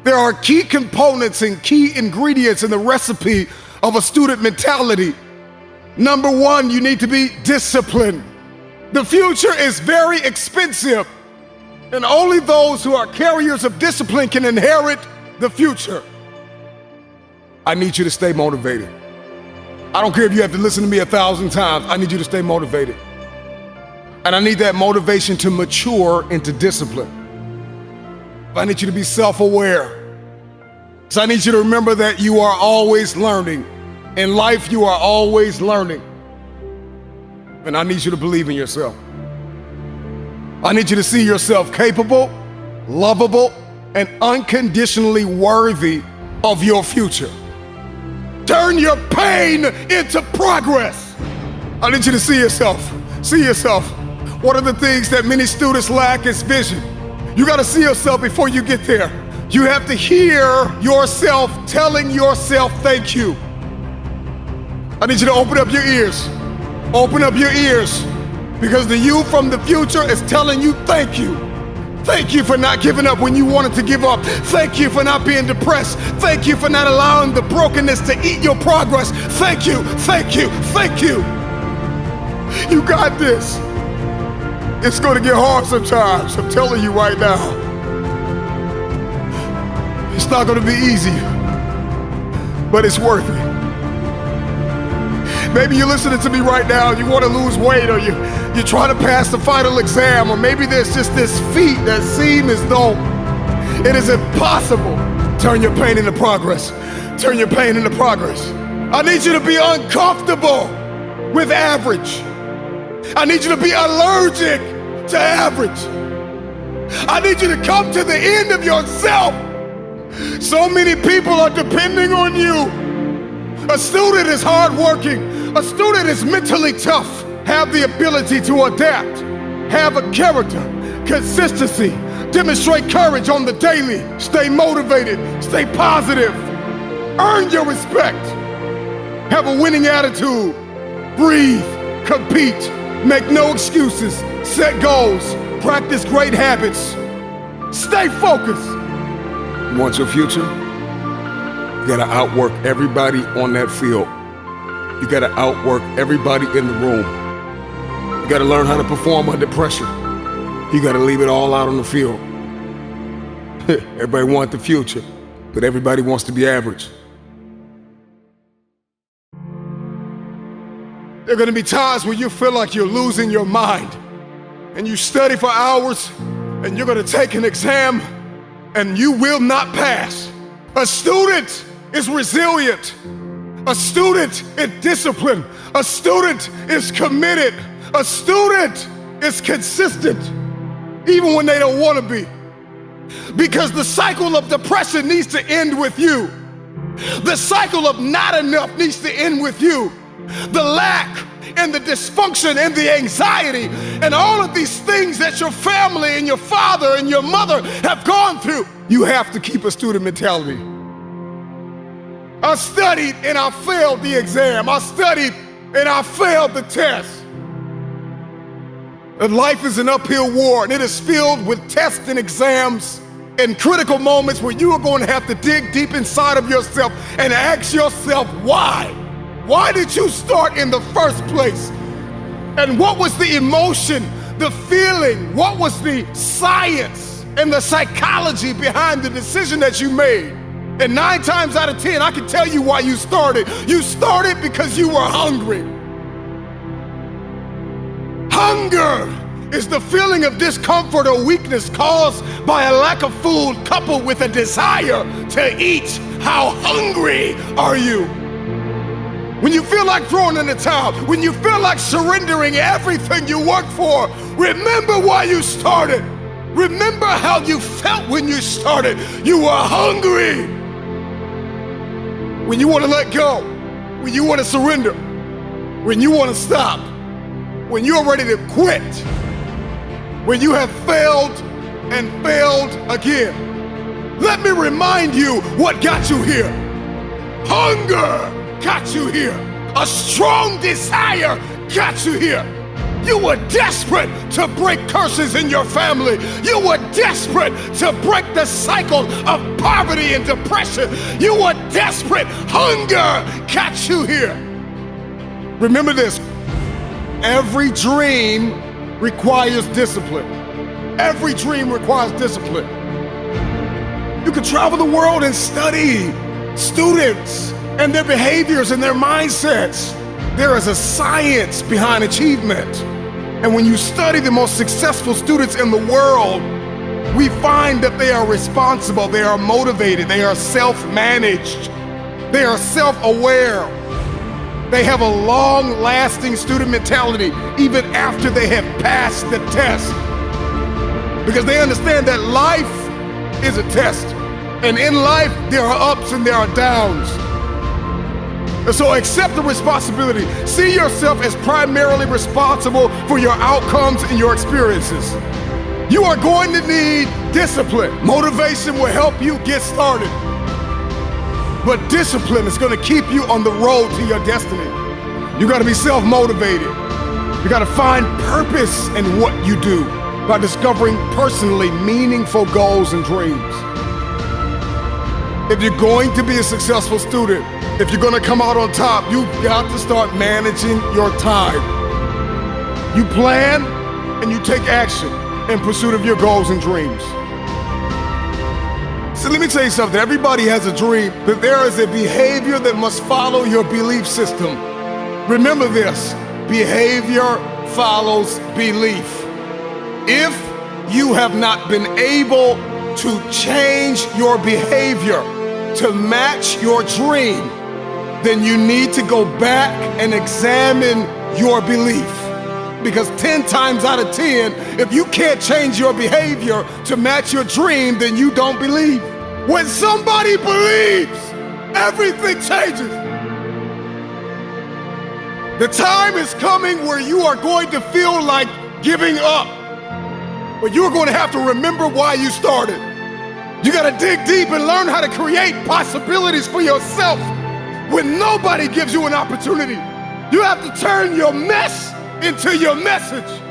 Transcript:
There are key components and key ingredients in the recipe of a student mentality. Number one, you need to be disciplined. The future is very expensive, and only those who are carriers of discipline can inherit the future. I need you to stay motivated. I don't care if you have to listen to me 1,000 times. I need you to stay motivated. And I need that motivation to mature into discipline. I need you to be self-aware. So I need you to remember that you are always learning. In life, you are always learning. And I need you to believe in yourself. I need you to see yourself capable, lovable, and unconditionally worthy of your future. Turn your pain into progress. I need you to see yourself. See yourself. One of the things that many students lack is vision. You got to see yourself before you get there. You have to hear yourself telling yourself thank you. I need you to open up your ears. Open up your ears, because the you from the future is telling you thank you. Thank you for not giving up when you wanted to give up. Thank you for not being depressed. Thank you for not allowing the brokenness to eat your progress. Thank you, thank you, thank you. You got this. It's going to get hard sometimes, I'm telling you right now. It's not going to be easy, but it's worth it. Maybe you're listening to me right now and you want to lose weight, or you're trying to pass the final exam, or maybe there's just this feat that seems as though it is impossible. Turn your pain into progress. Turn your pain into progress. I need you to be uncomfortable with average. I need you to be allergic to average. I need you to come to the end of yourself. So many people are depending on you. A student is hardworking. A student is mentally tough. Have the ability to adapt. Have a character, consistency. Demonstrate courage on the daily. Stay motivated. Stay positive. Earn your respect. Have a winning attitude. Breathe. Compete. Make no excuses. Set goals. Practice great habits. Stay focused. You want your future? You gotta outwork everybody on that field. You gotta outwork everybody in the room. You gotta learn how to perform under pressure. You gotta leave it all out on the field. Everybody wants the future, but everybody wants to be average. There are gonna be times when you feel like you're losing your mind, and you study for hours, and you're gonna take an exam, and you will not pass. A student is resilient. A student is disciplined. A student is committed. A student is consistent, even when they don't want to be. Because the cycle of depression needs to end with you. The cycle of not enough needs to end with you. The lack and the dysfunction and the anxiety and all of these things that your family and your father and your mother have gone through. You have to keep a student mentality. I studied and I failed the exam. I studied and I failed the test. And life is an uphill war, and it is filled with tests and exams and critical moments where you are going to have to dig deep inside of yourself and ask yourself why. Why did you start in the first place? And what was the emotion, the feeling? What was the science and the psychology behind the decision that you made? And 9 times out of 10, I can tell you why you started. You started because you were hungry. Hunger is the feeling of discomfort or weakness caused by a lack of food coupled with a desire to eat. How hungry are you? When you feel like throwing in the towel, when you feel like surrendering everything you worked for, remember why you started. Remember how you felt when you started. You were hungry. When you want to let go, when you want to surrender, when you want to stop, when you're ready to quit, when you have failed and failed again. Let me remind you what got you here. Hunger got you here. A strong desire got you here. You were desperate to break curses in your family. You were desperate to break the cycle of poverty and depression. You were desperate. Hunger got you here. Remember this. Every dream requires discipline. Every dream requires discipline. You can travel the world and study students and their behaviors and their mindsets. There is a science behind achievement. And when you study the most successful students in the world, we find that they are responsible, they are motivated, they are self-managed, they are self-aware. They have a long-lasting student mentality even after they have passed the test. Because they understand that life is a test. And in life, there are ups and there are downs. And so accept the responsibility. See yourself as primarily responsible for your outcomes and your experiences. You are going to need discipline. Motivation will help you get started. But discipline is going to keep you on the road to your destiny. You got to be self-motivated. You got to find purpose in what you do by discovering personally meaningful goals and dreams. If you're going to be a successful student, if you're going to come out on top, you've got to start managing your time. You plan and you take action in pursuit of your goals and dreams. So let me tell you something. Everybody has a dream, but there is a behavior that must follow your belief system. Remember this, behavior follows belief. If you have not been able to change your behavior to match your dream, then you need to go back and examine your belief. Because 10 times out of 10, if you can't change your behavior to match your dream, then you don't believe. When somebody believes, everything changes. The time is coming where you are going to feel like giving up. But you're going to have to remember why you started. You got to dig deep and learn how to create possibilities for yourself when nobody gives you an opportunity. You have to turn your mess into your message.